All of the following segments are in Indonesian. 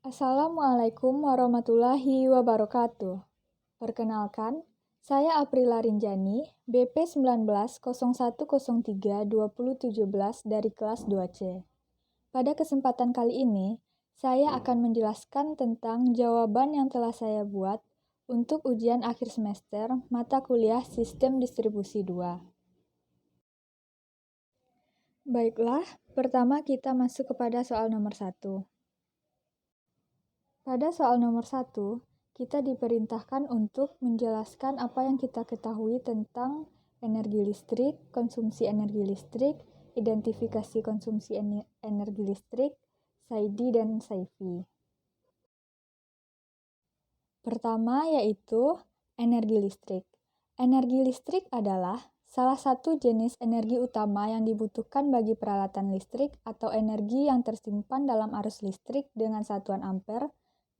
Assalamualaikum warahmatullahi wabarakatuh. Perkenalkan, saya Aprila Rinjani, BP 190103-2017 dari kelas 2C. Pada kesempatan kali ini, saya akan menjelaskan tentang jawaban yang telah saya buat untuk ujian akhir semester mata kuliah Sistem Distribusi 2. Baiklah, pertama kita masuk kepada soal nomor 1. Pada soal nomor 1, kita diperintahkan untuk menjelaskan apa yang kita ketahui tentang energi listrik, konsumsi energi listrik, identifikasi konsumsi energi listrik, SAIDI dan SAIFI. Pertama yaitu energi listrik. Energi listrik adalah salah satu jenis energi utama yang dibutuhkan bagi peralatan listrik atau energi yang tersimpan dalam arus listrik dengan satuan ampere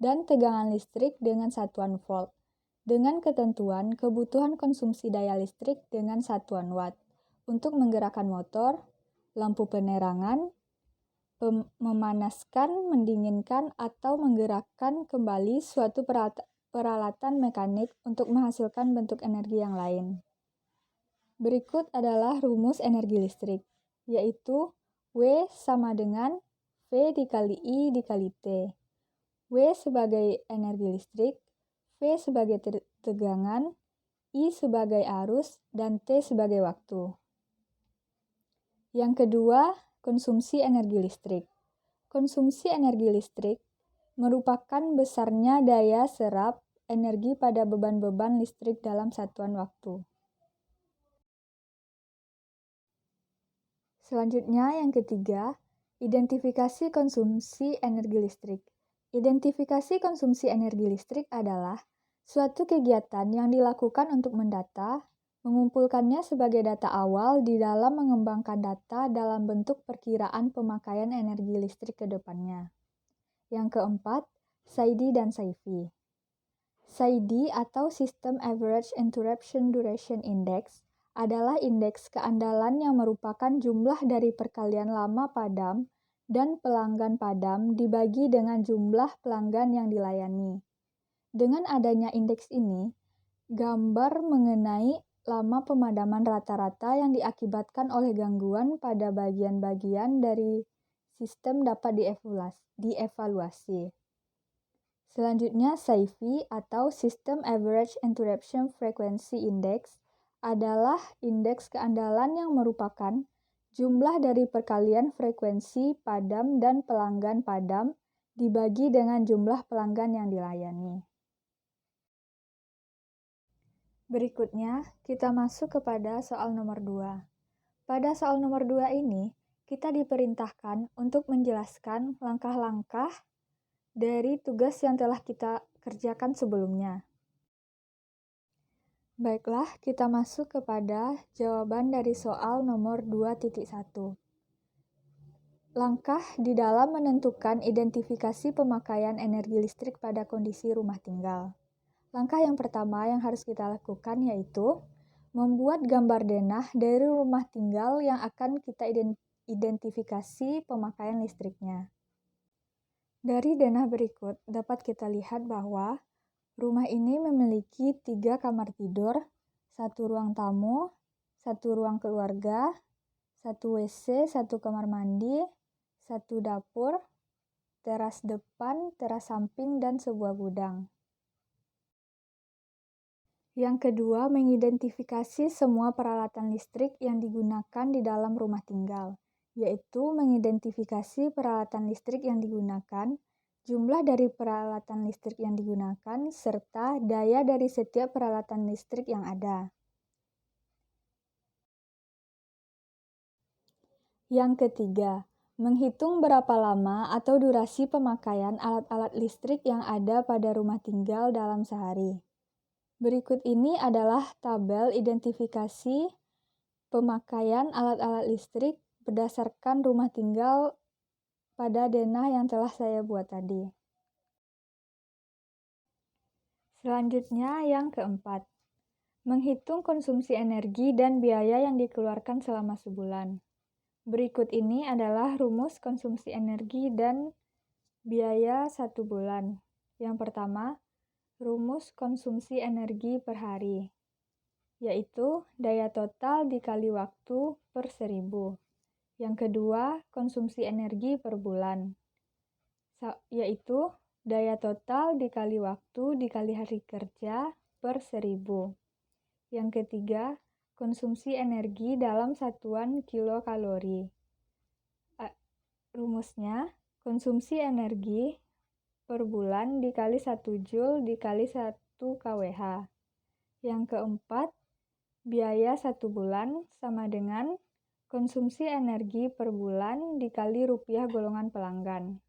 dan tegangan listrik dengan satuan volt, dengan ketentuan kebutuhan konsumsi daya listrik dengan satuan watt, untuk menggerakkan motor, lampu penerangan, memanaskan, mendinginkan, atau menggerakkan kembali suatu peralatan mekanik untuk menghasilkan bentuk energi yang lain. Berikut adalah rumus energi listrik, yaitu W sama dengan V dikali I dikali T. W sebagai energi listrik, V sebagai tegangan, I sebagai arus, dan T sebagai waktu. Yang kedua, konsumsi energi listrik. Konsumsi energi listrik merupakan besarnya daya serap energi pada beban-beban listrik dalam satuan waktu. Selanjutnya, yang ketiga, identifikasi konsumsi energi listrik. Identifikasi konsumsi energi listrik adalah suatu kegiatan yang dilakukan untuk mendata, mengumpulkannya sebagai data awal di dalam mengembangkan data dalam bentuk perkiraan pemakaian energi listrik ke depannya. Yang keempat, SAIDI dan SAIFI. SAIDI atau System Average Interruption Duration Index adalah indeks keandalan yang merupakan jumlah dari perkalian lama padam dan pelanggan padam dibagi dengan jumlah pelanggan yang dilayani. Dengan adanya indeks ini, gambar mengenai lama pemadaman rata-rata yang diakibatkan oleh gangguan pada bagian-bagian dari sistem dapat dievaluasi. Selanjutnya, SAIFI atau System Average Interruption Frequency Index adalah indeks keandalan yang merupakan jumlah dari perkalian frekuensi padam dan pelanggan padam dibagi dengan jumlah pelanggan yang dilayani. Berikutnya, kita masuk kepada soal nomor 2. Pada soal nomor 2 ini, kita diperintahkan untuk menjelaskan langkah-langkah dari tugas yang telah kita kerjakan sebelumnya. Baiklah, kita masuk kepada jawaban dari soal nomor 2.1. Langkah di dalam menentukan identifikasi pemakaian energi listrik pada kondisi rumah tinggal. Langkah yang pertama yang harus kita lakukan yaitu membuat gambar denah dari rumah tinggal yang akan kita identifikasi pemakaian listriknya. Dari denah berikut dapat kita lihat bahwa rumah ini memiliki 3 kamar tidur, 1 ruang tamu, 1 ruang keluarga, 1 WC, 1 kamar mandi, 1 dapur, teras depan, teras samping, dan sebuah gudang. Yang kedua, mengidentifikasi semua peralatan listrik yang digunakan di dalam rumah tinggal, yaitu mengidentifikasi peralatan listrik yang digunakan, jumlah dari peralatan listrik yang digunakan, serta daya dari setiap peralatan listrik yang ada. Yang ketiga, menghitung berapa lama atau durasi pemakaian alat-alat listrik yang ada pada rumah tinggal dalam sehari. Berikut ini adalah tabel identifikasi pemakaian alat-alat listrik berdasarkan rumah tinggal pada denah yang telah saya buat tadi. Selanjutnya yang keempat, menghitung konsumsi energi dan biaya yang dikeluarkan selama sebulan. Berikut ini adalah rumus konsumsi energi dan Biaya 1 bulan. Yang pertama, rumus konsumsi energi per hari, yaitu daya total dikali waktu per 1000. Yang kedua, konsumsi energi per bulan, yaitu daya total dikali waktu dikali hari kerja per 1000. Yang ketiga, konsumsi energi dalam satuan kilokalori. Rumusnya, konsumsi energi per bulan dikali 1 Joule dikali 1 kWh. Yang keempat, biaya 1 bulan sama dengan konsumsi energi per bulan dikali rupiah golongan pelanggan.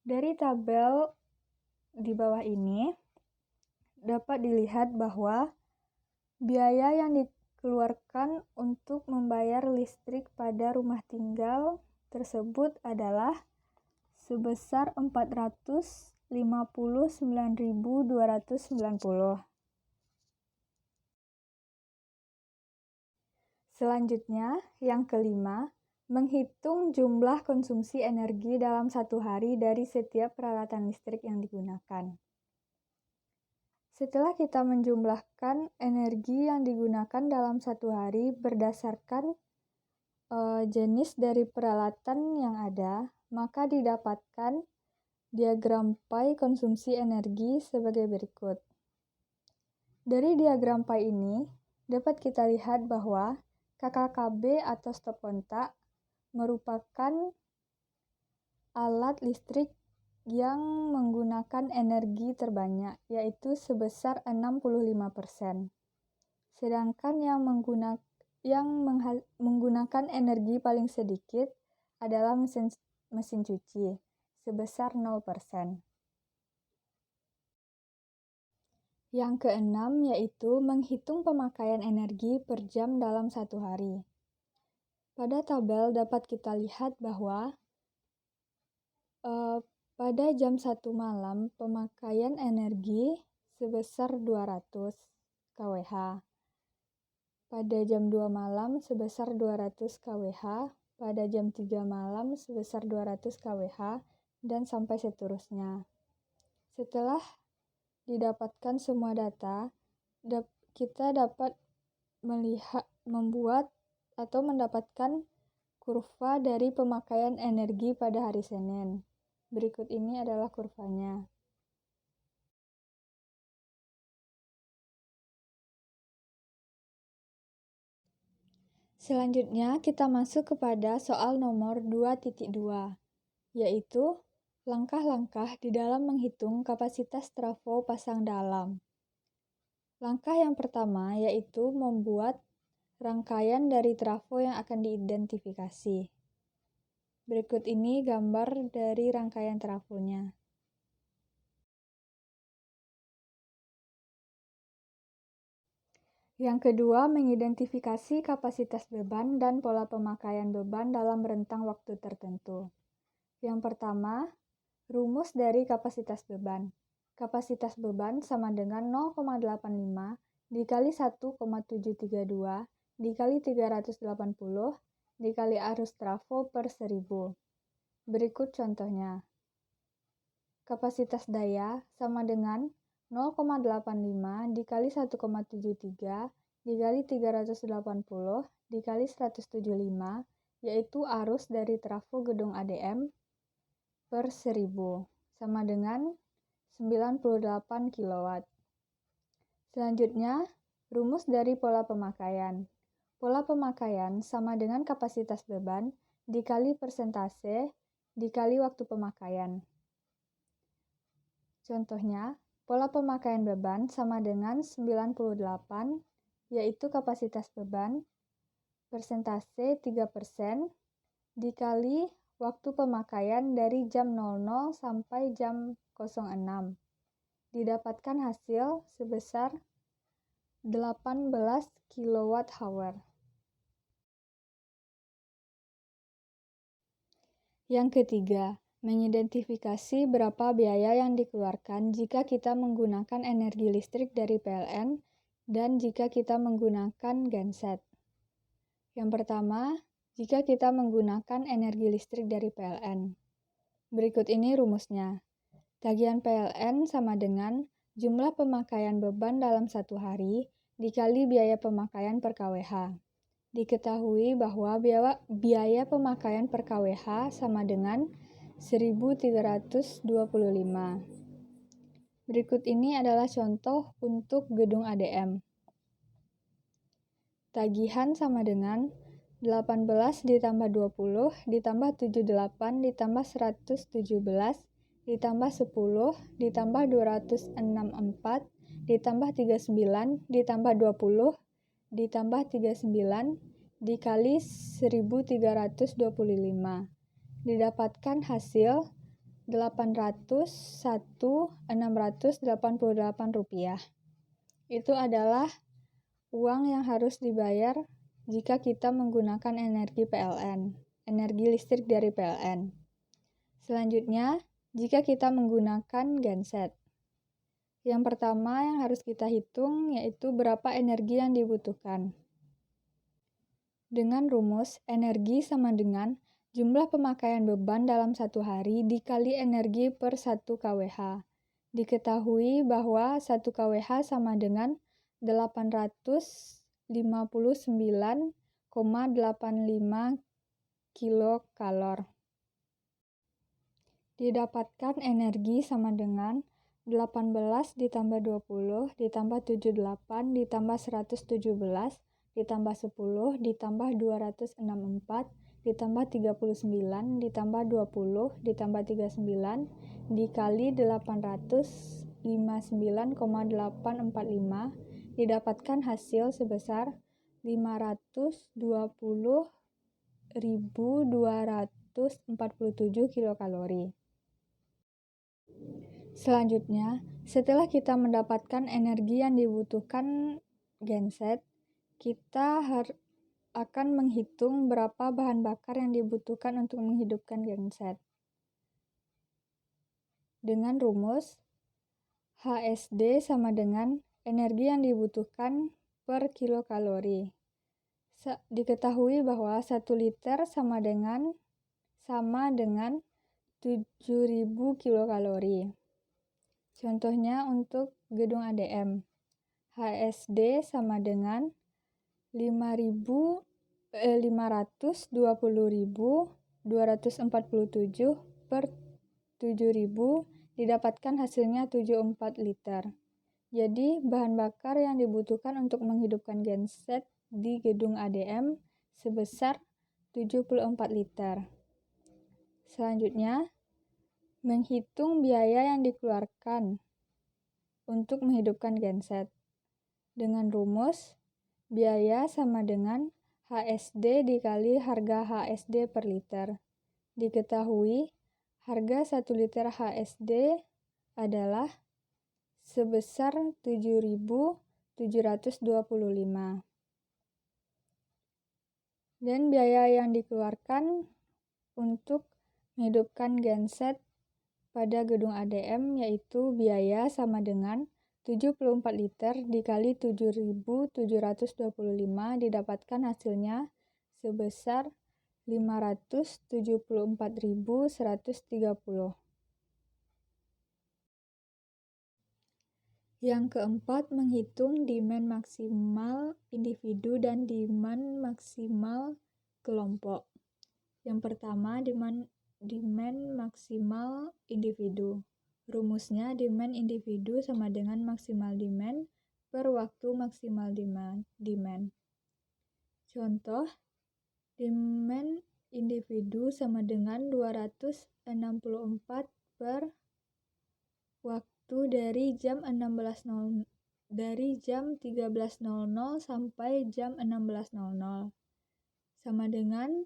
Dari tabel di bawah ini dapat dilihat bahwa biaya yang dikeluarkan untuk membayar listrik pada rumah tinggal tersebut adalah sebesar 459.290. Selanjutnya, yang kelima, menghitung jumlah konsumsi energi dalam satu hari dari setiap peralatan listrik yang digunakan. Setelah kita menjumlahkan energi yang digunakan dalam satu hari berdasarkan jenis dari peralatan yang ada, maka didapatkan diagram pie konsumsi energi sebagai berikut. Dari diagram pie ini, dapat kita lihat bahwa KKKB atau stop kontak merupakan alat listrik yang menggunakan energi terbanyak, yaitu sebesar 65%. Sedangkan yang menggunakan energi paling sedikit adalah mesin cuci, sebesar 0%. Yang keenam yaitu menghitung pemakaian energi per jam dalam satu hari. Pada tabel dapat kita lihat bahwa pada jam 1 malam pemakaian energi sebesar 200 kWh. Pada jam 2 malam sebesar 200 kWh, pada jam 3 malam sebesar 200 kWh, dan sampai seterusnya. Setelah didapatkan semua data, kita dapat membuat atau mendapatkan kurva dari pemakaian energi pada hari Senin. Berikut ini adalah kurvanya. Selanjutnya kita masuk kepada soal nomor 2.2, yaitu langkah-langkah di dalam menghitung kapasitas trafo pasang dalam. Langkah yang pertama yaitu membuat rangkaian dari trafo yang akan diidentifikasi. Berikut ini gambar dari rangkaian trafonya. Yang kedua, mengidentifikasi kapasitas beban dan pola pemakaian beban dalam rentang waktu tertentu. Yang pertama, rumus dari kapasitas beban. Kapasitas beban sama dengan 0,85 dikali 1,732 dikali 380 dikali arus trafo per 1000. Berikut contohnya. Kapasitas daya sama dengan 0,85 dikali 1,73 dikali 380 dikali 175, yaitu arus dari trafo gedung ADM per 1000 sama dengan 98 kW. Selanjutnya, rumus dari pola pemakaian. Pola pemakaian sama dengan kapasitas beban dikali persentase dikali waktu pemakaian. Contohnya, pola pemakaian beban sama dengan 98, yaitu kapasitas beban, persentase 3% dikali waktu pemakaian dari jam 00 sampai jam 06. Didapatkan hasil sebesar 18 kWh. Yang ketiga, mengidentifikasi berapa biaya yang dikeluarkan jika kita menggunakan energi listrik dari PLN dan jika kita menggunakan genset. Yang pertama, jika kita menggunakan energi listrik dari PLN. Berikut ini rumusnya. Tagihan PLN sama dengan jumlah pemakaian beban dalam satu hari dikali biaya pemakaian per kWh. Diketahui bahwa biaya pemakaian per kWh sama dengan 1.325. Berikut ini adalah contoh untuk gedung ADM. Tagihan sama dengan 18 ditambah 20 ditambah 78 ditambah 117 ditambah 10 ditambah 264 ditambah 39 ditambah 20 ditambah 39 dikali 1.325. Didapatkan hasil Rp801.688. Itu adalah uang yang harus dibayar jika kita menggunakan energi PLN, energi listrik dari PLN. Selanjutnya, jika kita menggunakan genset. Yang pertama yang harus kita hitung yaitu berapa energi yang dibutuhkan. Dengan rumus, energi sama dengan jumlah pemakaian beban dalam satu hari dikali energi per 1 kWh. Diketahui bahwa 1 kWh sama dengan 859,85 kilokalor. Didapatkan energi sama dengan 18 ditambah 20 ditambah 78 ditambah 117 ditambah 10 ditambah 264 ditambah 39 ditambah 20 ditambah 39 dikali 859,845 didapatkan hasil sebesar 520.247 kilokalori. Selanjutnya, setelah kita mendapatkan energi yang dibutuhkan genset, kita akan menghitung berapa bahan bakar yang dibutuhkan untuk menghidupkan genset. Dengan rumus, HSD sama dengan energi yang dibutuhkan per kilokalori. Diketahui bahwa 1 liter sama dengan 7.000 kilokalori. Contohnya untuk gedung ADM, HSD sama dengan 520.247 per 7.000 didapatkan hasilnya 74 liter. Jadi bahan bakar yang dibutuhkan untuk menghidupkan genset di gedung ADM sebesar 74 liter. Selanjutnya, menghitung biaya yang dikeluarkan untuk menghidupkan genset. Dengan rumus, biaya sama dengan HSD dikali harga HSD per liter. Diketahui, harga 1 liter HSD adalah sebesar 7.725. Dan biaya yang dikeluarkan untuk menghidupkan genset pada gedung ADM yaitu biaya sama dengan 74 liter dikali 7.725 didapatkan hasilnya sebesar 574.130. Yang keempat, menghitung demand maksimal individu dan demand maksimal kelompok. Yang pertama, demand maksimal individu. Rumusnya demand individu sama dengan maksimal demand per waktu maksimal demand. Contoh, demand individu sama dengan 264 per waktu dari jam 13.00 sampai jam 16.00 sama dengan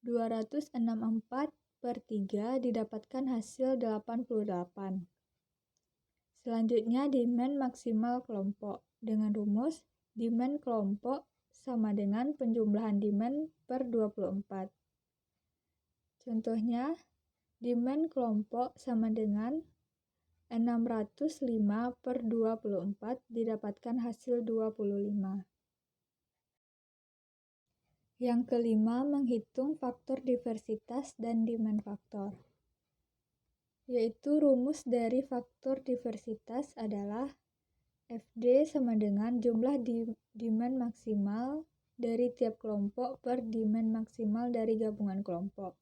264 per 3 didapatkan hasil 88. Selanjutnya demand maksimal kelompok. Dengan rumus, demand kelompok sama dengan penjumlahan demand per 24. Contohnya, demand kelompok sama dengan 605 per 24 didapatkan hasil 25. Yang kelima, menghitung faktor diversitas dan demand faktor. yaitu rumus dari faktor diversitas adalah FD sama dengan jumlah demand maksimal dari tiap kelompok per demand maksimal dari gabungan kelompok.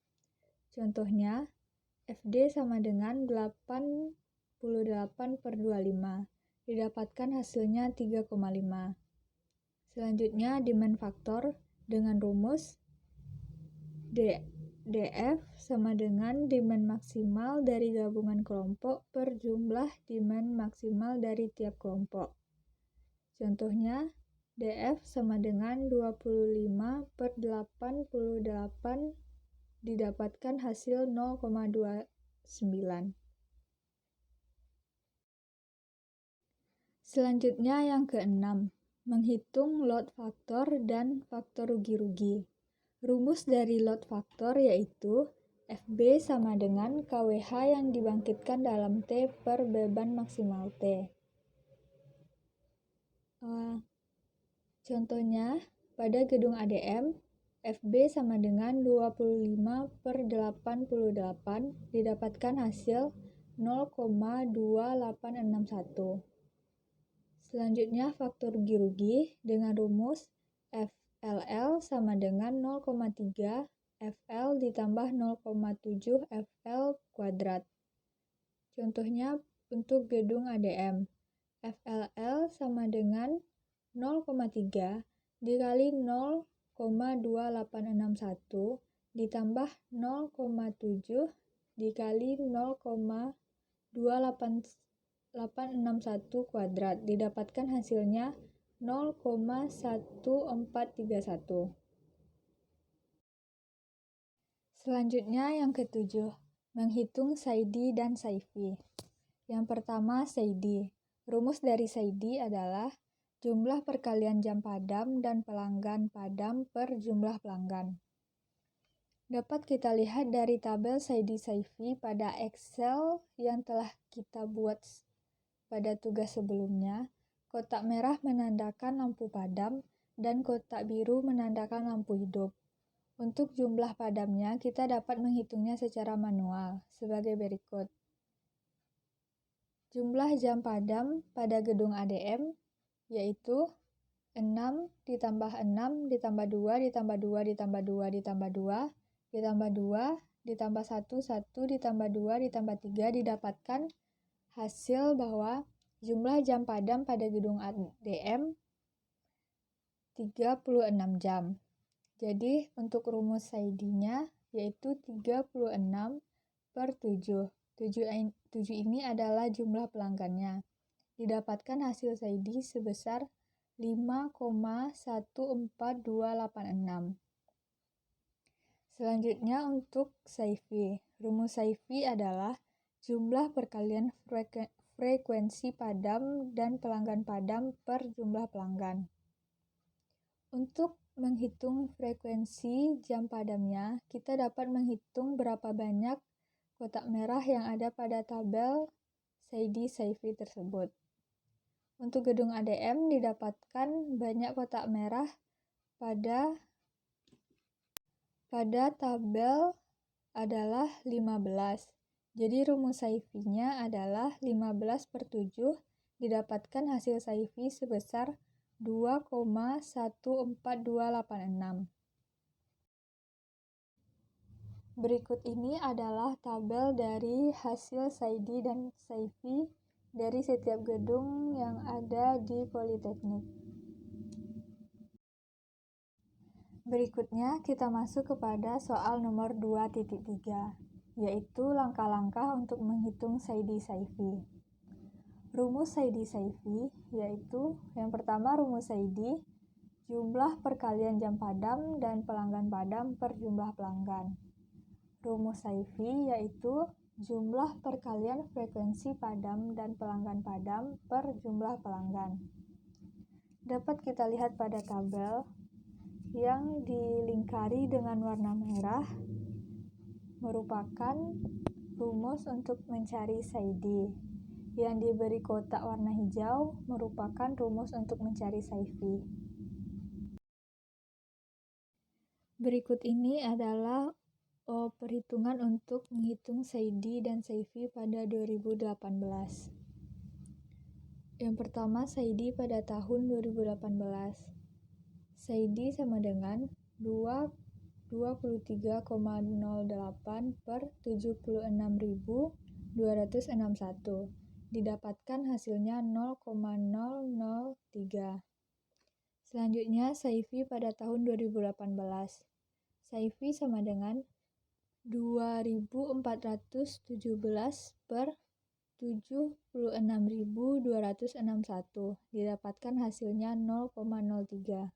Contohnya, FD sama dengan 88 per 25, didapatkan hasilnya 3,5. Selanjutnya, demand faktor dengan rumus DF sama dengan demand maksimal dari gabungan kelompok per jumlah demand maksimal dari tiap kelompok. Contohnya, DF sama dengan 25 per 88 didapatkan hasil 0,29. Selanjutnya yang keenam, menghitung load faktor dan faktor rugi-rugi. Rumus dari load faktor yaitu FB sama dengan KWH yang dibangkitkan dalam T per beban maksimal T. Contohnya, pada gedung ADM, FB sama dengan 25 per 88 didapatkan hasil 0,2861. Selanjutnya, faktor rugi-rugi dengan rumus FLL sama dengan 0,3 FL ditambah 0,7 FL kuadrat. Contohnya untuk gedung ADM, FLL sama dengan 0,3 dikali 0,2861 ditambah 0,7 dikali 0,2861 kuadrat, didapatkan hasilnya 0,1431. Selanjutnya yang ketujuh, menghitung SAIDI dan SAIFI. Yang pertama SAIDI. Rumus dari SAIDI adalah jumlah perkalian jam padam dan pelanggan padam per jumlah pelanggan. Dapat kita lihat dari tabel SAIDI-SAIFI pada Excel yang telah kita buat pada tugas sebelumnya. Kotak merah menandakan lampu padam dan kotak biru menandakan lampu hidup. Untuk jumlah padamnya, kita dapat menghitungnya secara manual, sebagai berikut. Jumlah jam padam pada gedung ADM, yaitu 6 ditambah 6 ditambah 2 ditambah 2 ditambah 2 ditambah 2 ditambah 2 ditambah 1, 1 ditambah 2 ditambah 3 didapatkan hasil bahwa jumlah jam padam pada gedung ADM 36 jam. Jadi, untuk rumus SAIDI-nya yaitu 36 per 7. 7 ini adalah jumlah pelanggannya. Didapatkan hasil SAIDI sebesar 5,14286. Selanjutnya untuk SAIFI. Rumus SAIFI adalah jumlah perkalian frekuensi padam dan pelanggan padam per jumlah pelanggan. Untuk menghitung frekuensi jam padamnya, kita dapat menghitung berapa banyak kotak merah yang ada pada tabel SAIDI-SAIFI tersebut. Untuk gedung ADM didapatkan banyak kotak merah pada tabel adalah 15. Jadi rumus SAIFI-nya adalah 15 per 7, didapatkan hasil SAIFI sebesar 2,14286. Berikut ini adalah tabel dari hasil SAIDI dan SAIFI dari setiap gedung yang ada di Politeknik. Berikutnya kita masuk kepada soal nomor 2.3, yaitu langkah-langkah untuk menghitung SAIDI-SAIFI. Rumus SAIDI-SAIFI yaitu yang pertama rumus SAIDI, jumlah perkalian jam padam dan pelanggan padam per jumlah pelanggan. Rumus SAIFI yaitu jumlah perkalian frekuensi padam dan pelanggan padam per jumlah pelanggan. Dapat kita lihat pada tabel yang dilingkari dengan warna merah merupakan rumus untuk mencari SAIDI. Yang diberi kotak warna hijau merupakan rumus untuk mencari SAIFI. Berikut ini adalah perhitungan untuk menghitung Saidi dan Saifi pada 2018. Yang pertama, Saidi pada tahun 2018. Saidi sama dengan 23,08 per 76.261. Didapatkan hasilnya 0,003. Selanjutnya, Saifi pada tahun 2018. Saifi sama dengan 2.417 per 76.261. Didapatkan hasilnya 0,03.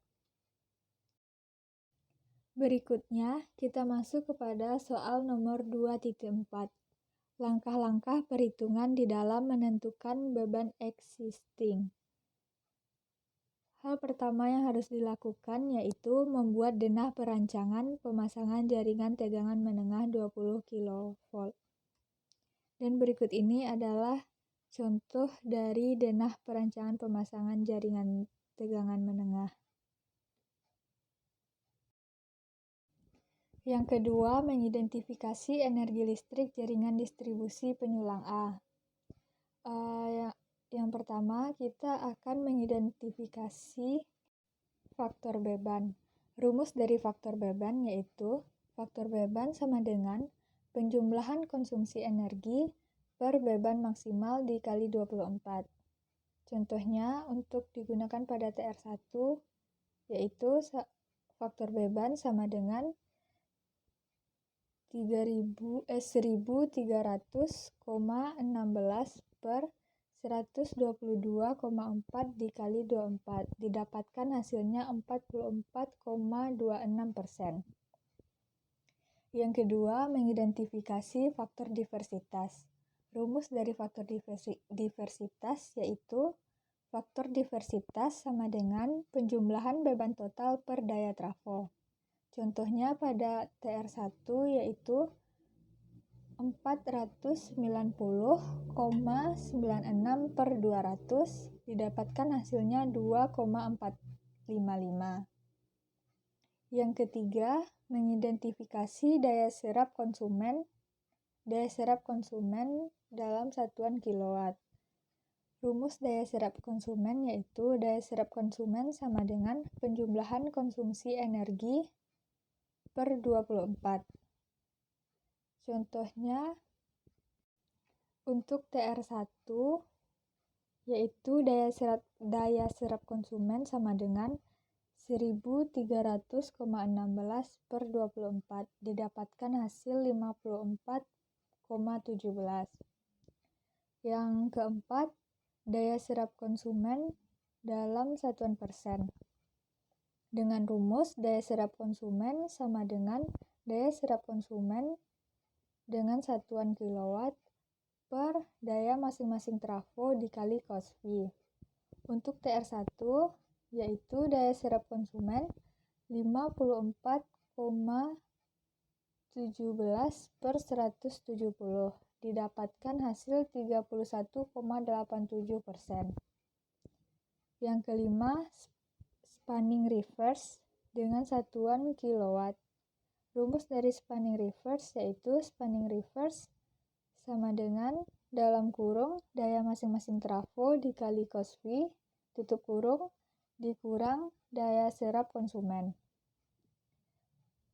Berikutnya, kita masuk kepada soal nomor 2.4. Langkah-langkah perhitungan di dalam menentukan beban existing. Hal pertama yang harus dilakukan yaitu membuat denah perancangan pemasangan jaringan tegangan menengah 20 kV. Dan berikut ini adalah contoh dari denah perancangan pemasangan jaringan tegangan menengah. Yang kedua, mengidentifikasi energi listrik jaringan distribusi penyulang A. Yang pertama, kita akan mengidentifikasi faktor beban. Rumus dari faktor beban yaitu faktor beban sama dengan penjumlahan konsumsi energi per beban maksimal dikali 24. Contohnya untuk digunakan pada TR1 yaitu faktor beban sama dengan 1300,16 per 122,4 dikali 24. Didapatkan hasilnya 44,26%. Yang kedua, mengidentifikasi faktor diversitas. Rumus dari faktor diversitas yaitu faktor diversitas sama dengan penjumlahan beban total per daya trafo. Contohnya pada TR1 yaitu 490,96 per 200, didapatkan hasilnya 2,455. Yang ketiga, mengidentifikasi daya serap konsumen dalam satuan kilowatt. Rumus daya serap konsumen yaitu daya serap konsumen sama dengan penjumlahan konsumsi energi per 24. Contohnya untuk TR1 yaitu daya serap konsumen sama dengan 1300,16 per 24, didapatkan hasil 54,17. Yang keempat, daya serap konsumen dalam satuan persen. Dengan rumus daya serap konsumen sama dengan daya serap konsumen dengan satuan kilowatt per daya masing-masing trafo dikali cos V. Untuk TR1 yaitu daya serap konsumen 54,17 per 170. Didapatkan hasil 31,87%. Yang kelima, spanning reverse dengan satuan kilowatt. Rumus dari spanning reverse yaitu spanning reverse sama dengan dalam kurung daya masing-masing trafo dikali cos V tutup kurung dikurang daya serap konsumen.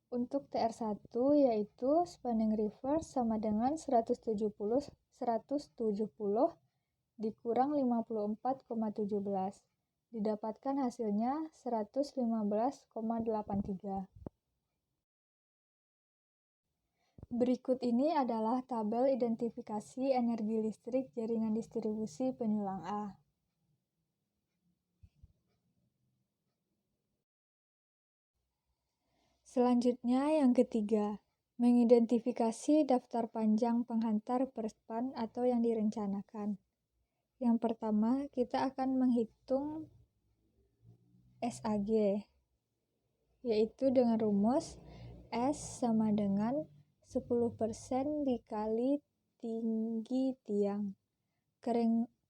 Untuk TR1 yaitu spanning reverse sama dengan 170 dikurang 54,17. Didapatkan hasilnya 115,83. Berikut ini adalah tabel identifikasi energi listrik jaringan distribusi penyulang A. Selanjutnya yang ketiga, mengidentifikasi daftar panjang penghantar perspan atau yang direncanakan. Yang pertama, kita akan menghitung SAG, yaitu dengan rumus S sama dengan 10% dikali tinggi tiang.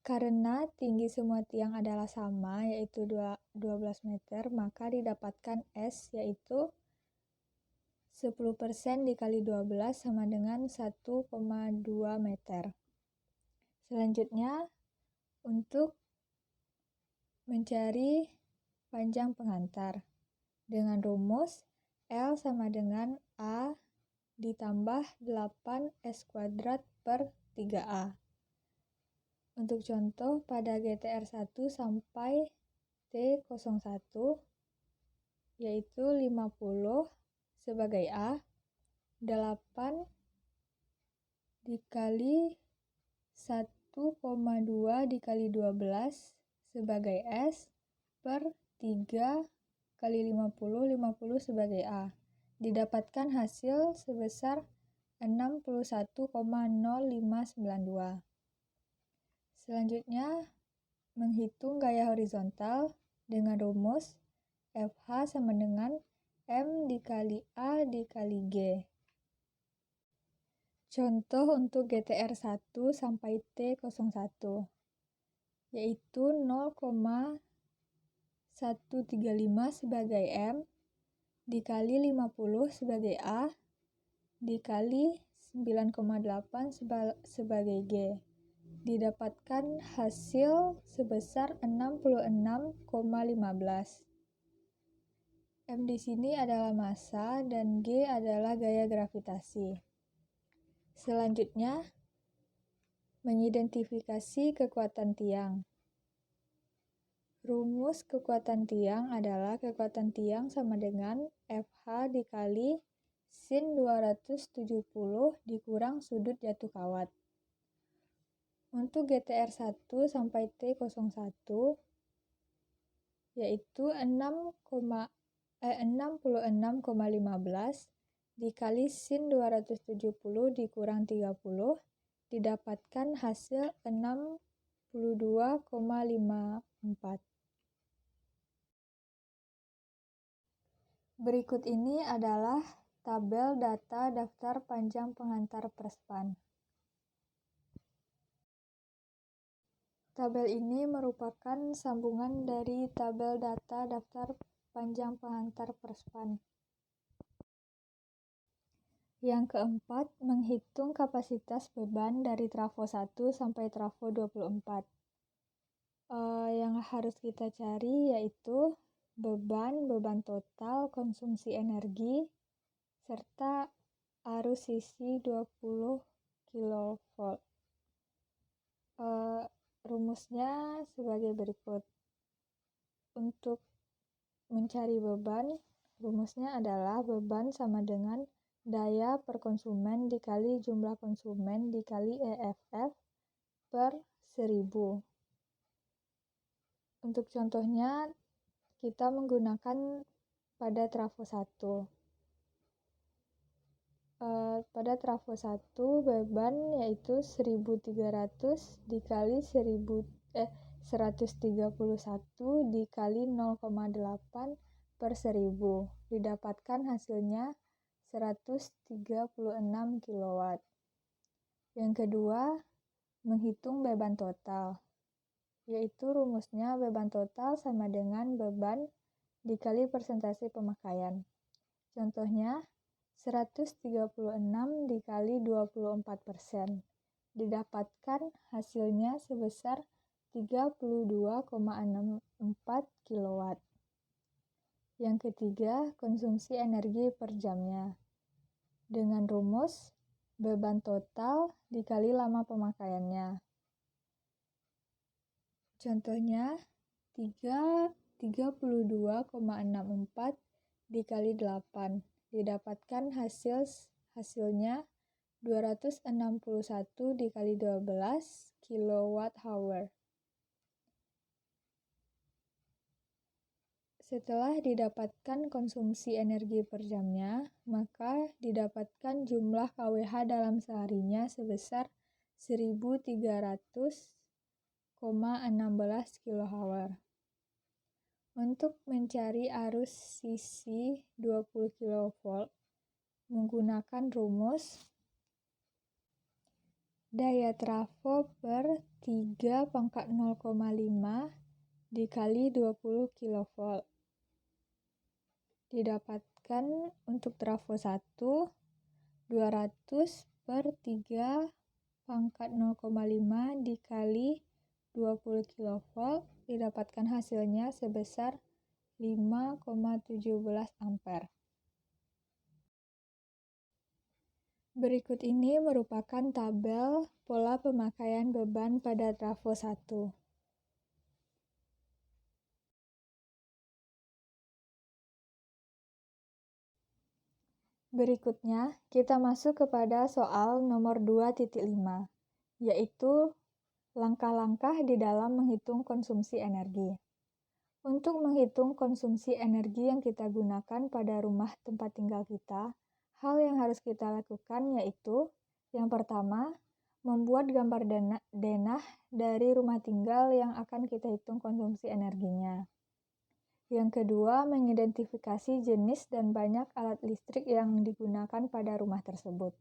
Karena tinggi semua tiang adalah sama, yaitu 12 meter, maka didapatkan S yaitu 10% dikali 12 sama dengan 1,2 meter. Selanjutnya, untuk mencari panjang pengantar dengan rumus L sama dengan A ditambah 8S² per 3A. Untuk contoh pada GTR 1 sampai T01 yaitu 50 sebagai A, 8 dikali 1,2 dikali 12 sebagai S per 3 kali 50 sebagai A. Didapatkan hasil sebesar 61,0592. Selanjutnya, menghitung gaya horizontal dengan rumus FH sama dengan M dikali A dikali G. Contoh untuk GTR 1 sampai T01 yaitu 0,135 sebagai M dikali 50 sebagai A dikali 9,8 sebagai G. Didapatkan hasil sebesar 66,15. M di sini adalah massa dan G adalah gaya gravitasi. Selanjutnya, mengidentifikasi kekuatan tiang. Rumus kekuatan tiang adalah kekuatan tiang sama dengan FH dikali sin 270 dikurang sudut jatuh kawat. Untuk GTR 1 sampai T01 yaitu 66,15 dikali sin 270 dikurang 30 didapatkan hasil 62,54. Berikut ini adalah tabel data daftar panjang pengantar perspan. Tabel ini merupakan sambungan dari tabel data daftar panjang pengantar perspan. Yang keempat, menghitung kapasitas beban dari trafo 1 sampai trafo 24. Yang harus kita cari yaitu beban total, konsumsi energi, serta arus sisi 20 kV. Rumusnya sebagai berikut. Untuk mencari beban, rumusnya adalah beban sama dengan daya per konsumen dikali jumlah konsumen dikali EFF per 1000. Untuk contohnya, kita menggunakan pada trafo 1. Pada trafo 1 beban yaitu 1300 dikali 131 dikali 0,8 per 1000. Didapatkan hasilnya 136 kW. Yang kedua, menghitung beban total, yaitu rumusnya beban total sama dengan beban dikali persentase pemakaian. Contohnya, 136 dikali 24%. Didapatkan hasilnya sebesar 32,64 kW. Yang ketiga, konsumsi energi per jamnya. Dengan rumus beban total dikali lama pemakaiannya. Contohnya, 32,64 dikali 8. Didapatkan hasilnya 261 dikali 12 kWh. Setelah didapatkan konsumsi energi per jamnya, maka didapatkan jumlah kWh dalam seharinya sebesar 1300,16 kWh. Untuk mencari arus sisi 20 kV menggunakan rumus daya trafo per 3 pangkat 0,5 dikali 20 kV. Didapatkan didapatkan untuk trafo 1, 200 per 3 pangkat 0,5 dikali 20 kV, didapatkan hasilnya sebesar 5,17 ampere. Berikut ini merupakan tabel pola pemakaian beban pada trafo 1. Berikutnya, kita masuk kepada soal nomor 2.5, yaitu langkah-langkah di dalam menghitung konsumsi energi. Untuk menghitung konsumsi energi yang kita gunakan pada rumah tempat tinggal kita, hal yang harus kita lakukan yaitu, yang pertama, membuat gambar denah dari rumah tinggal yang akan kita hitung konsumsi energinya. Yang kedua, mengidentifikasi jenis dan banyak alat listrik yang digunakan pada rumah tersebut.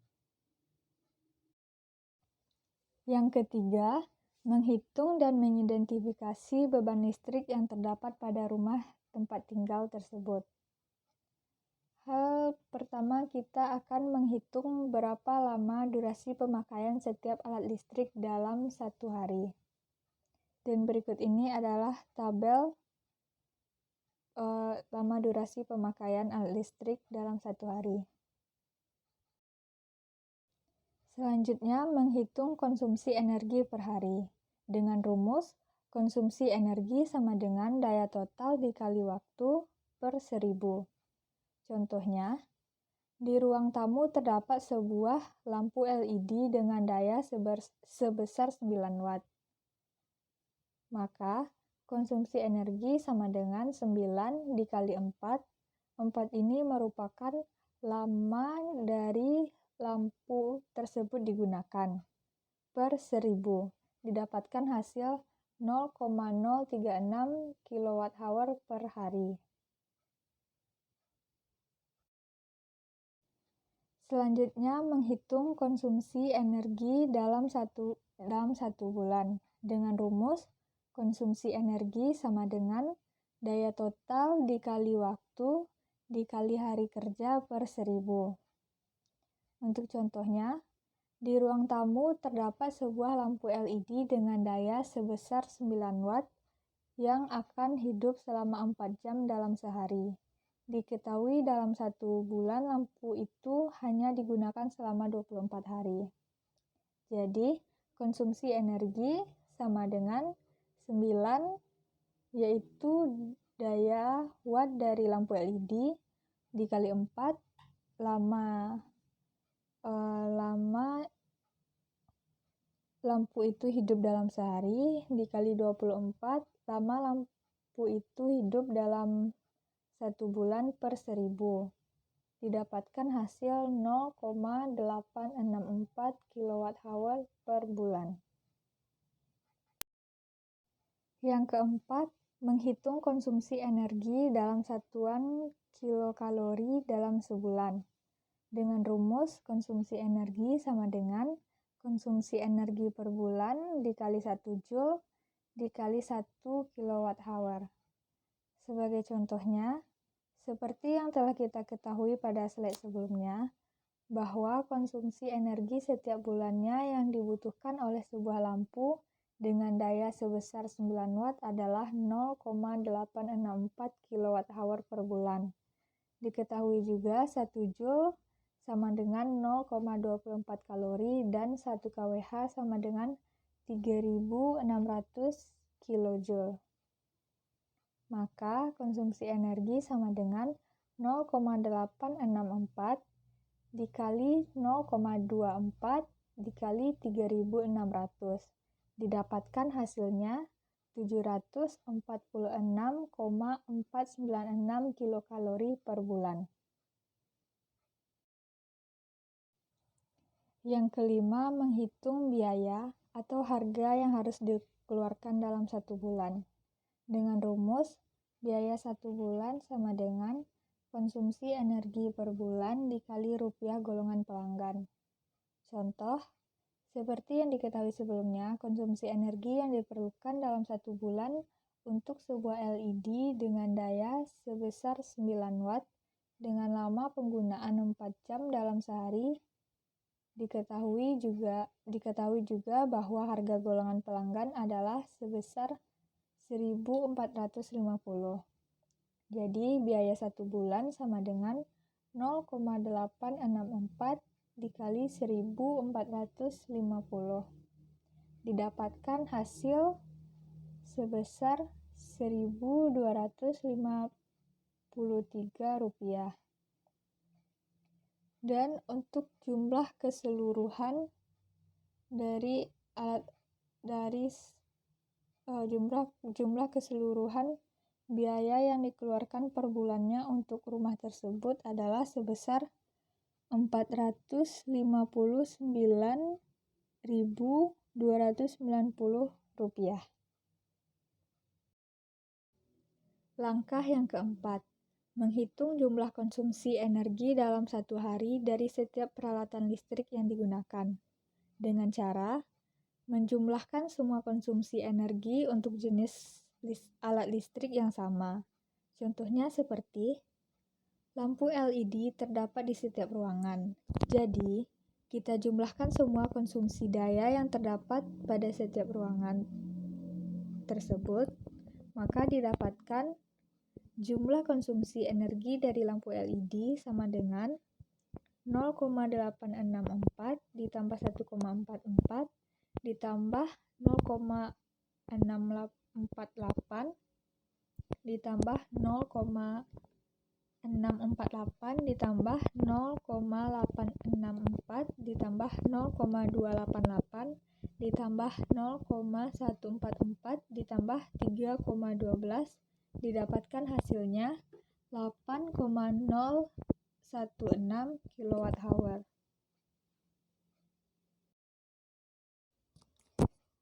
Yang ketiga, menghitung dan mengidentifikasi beban listrik yang terdapat pada rumah tempat tinggal tersebut. Hal pertama, kita akan menghitung berapa lama durasi pemakaian setiap alat listrik dalam satu hari. Dan berikut ini adalah tabel lama durasi pemakaian alat listrik dalam satu hari. Selanjutnya, menghitung konsumsi energi per hari. Dengan rumus, konsumsi energi sama dengan daya total dikali waktu per 1000. Contohnya, di ruang tamu terdapat sebuah lampu LED dengan daya sebesar 9 watt. Maka, konsumsi energi sama dengan 9 dikali 4. 4 ini merupakan lama dari lampu tersebut digunakan per 1000. Didapatkan hasil 0,036 kWh per hari. Selanjutnya, menghitung konsumsi energi dalam satu bulan. Dengan rumus, konsumsi energi sama dengan daya total dikali waktu dikali hari kerja per 1000. Untuk contohnya, di ruang tamu terdapat sebuah lampu LED dengan daya sebesar 9 watt yang akan hidup selama 4 jam dalam sehari. Diketahui dalam satu bulan lampu itu hanya digunakan selama 24 hari. Jadi, konsumsi energi sama dengan 9, yaitu daya watt dari lampu LED dikali 4, lama lampu itu hidup dalam sehari, dikali 24, lama lampu itu hidup dalam satu bulan per 1000. Didapatkan hasil 0,864 kWh per bulan. Yang keempat, menghitung konsumsi energi dalam satuan kilokalori dalam sebulan. Dengan rumus, konsumsi energi sama dengan konsumsi energi per bulan dikali 1 Joule dikali 1 kWh. Sebagai contohnya, seperti yang telah kita ketahui pada slide sebelumnya, bahwa konsumsi energi setiap bulannya yang dibutuhkan oleh sebuah lampu dengan daya sebesar 9 watt adalah 0,864 kWh per bulan. Diketahui juga 1 Joule sama dengan 0,24 kalori dan 1 kWh sama dengan 3600 kJ. Maka konsumsi energi sama dengan 0,864 dikali 0,24 dikali 3600. Didapatkan hasilnya 746,496 kilokalori per bulan. Yang kelima, menghitung biaya atau harga yang harus dikeluarkan dalam satu bulan. Dengan rumus, biaya satu bulan sama dengan konsumsi energi per bulan dikali rupiah golongan pelanggan. Contoh, seperti yang diketahui sebelumnya, konsumsi energi yang diperlukan dalam satu bulan untuk sebuah LED dengan daya sebesar 9 watt Dengan lama penggunaan 4 jam dalam sehari, diketahui juga bahwa harga golongan pelanggan adalah sebesar 1.450. Jadi biaya 1 bulan sama dengan 0,864 dikali 1.450. Didapatkan hasil sebesar Rp1.253. Dan untuk jumlah keseluruhan jumlah keseluruhan biaya yang dikeluarkan per bulannya untuk rumah tersebut adalah sebesar Rp459.290. Langkah yang keempat, menghitung jumlah konsumsi energi dalam satu hari dari setiap peralatan listrik yang digunakan, dengan cara menjumlahkan semua konsumsi energi untuk jenis alat listrik yang sama. Contohnya seperti lampu LED terdapat di setiap ruangan. Jadi, kita jumlahkan semua konsumsi daya yang terdapat pada setiap ruangan tersebut, maka didapatkan jumlah konsumsi energi dari lampu LED sama dengan 0,864 ditambah 1,44 ditambah 0,648 ditambah 0,648 ditambah 0,864 ditambah 0,288 ditambah 0,144 ditambah 3,12 didapatkan hasilnya 8,016 kWh.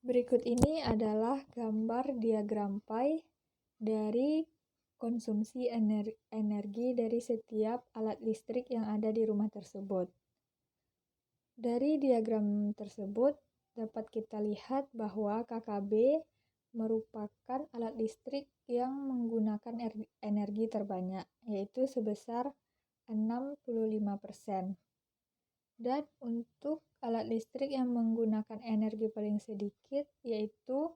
Berikut ini adalah gambar diagram pie dari konsumsi energi dari setiap alat listrik yang ada di rumah tersebut. Dari diagram tersebut dapat kita lihat bahwa KKB merupakan alat listrik yang menggunakan energi terbanyak, yaitu sebesar 65%. Dan untuk alat listrik yang menggunakan energi paling sedikit, yaitu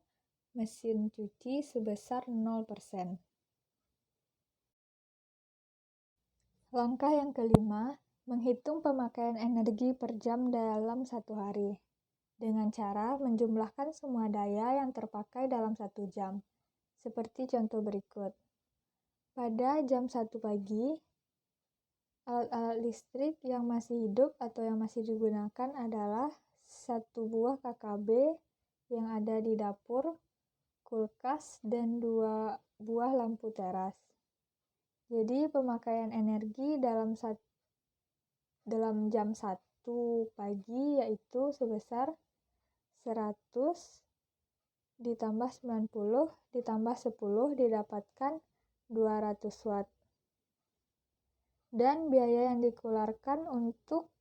mesin cuci sebesar 0%. Langkah yang kelima, menghitung pemakaian energi per jam dalam satu hari, dengan cara menjumlahkan semua daya yang terpakai dalam 1 jam, seperti contoh berikut. Pada jam 1 pagi, alat-alat listrik yang masih hidup atau yang masih digunakan adalah 1 buah KKB yang ada di dapur, kulkas, dan 2 buah lampu teras. Jadi pemakaian energi dalam jam 1 pagi yaitu sebesar 100 ditambah 90 ditambah 10 didapatkan 200 watt. Dan biaya yang dikeluarkan untuk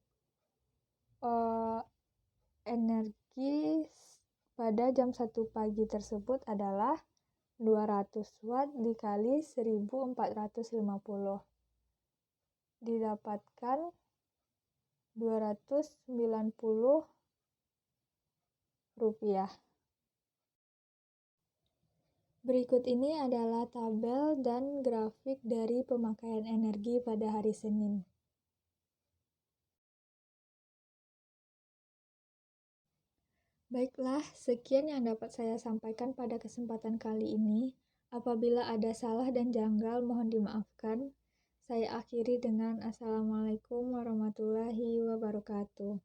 energi pada jam 1 pagi tersebut adalah 200 watt dikali 1.450. Didapatkan 290 rupiah. Berikut ini adalah tabel dan grafik dari pemakaian energi pada hari Senin. Baiklah, sekian yang dapat saya sampaikan pada kesempatan kali ini. Apabila ada salah dan janggal, mohon dimaafkan. Saya akhiri dengan Assalamualaikum warahmatullahi wabarakatuh.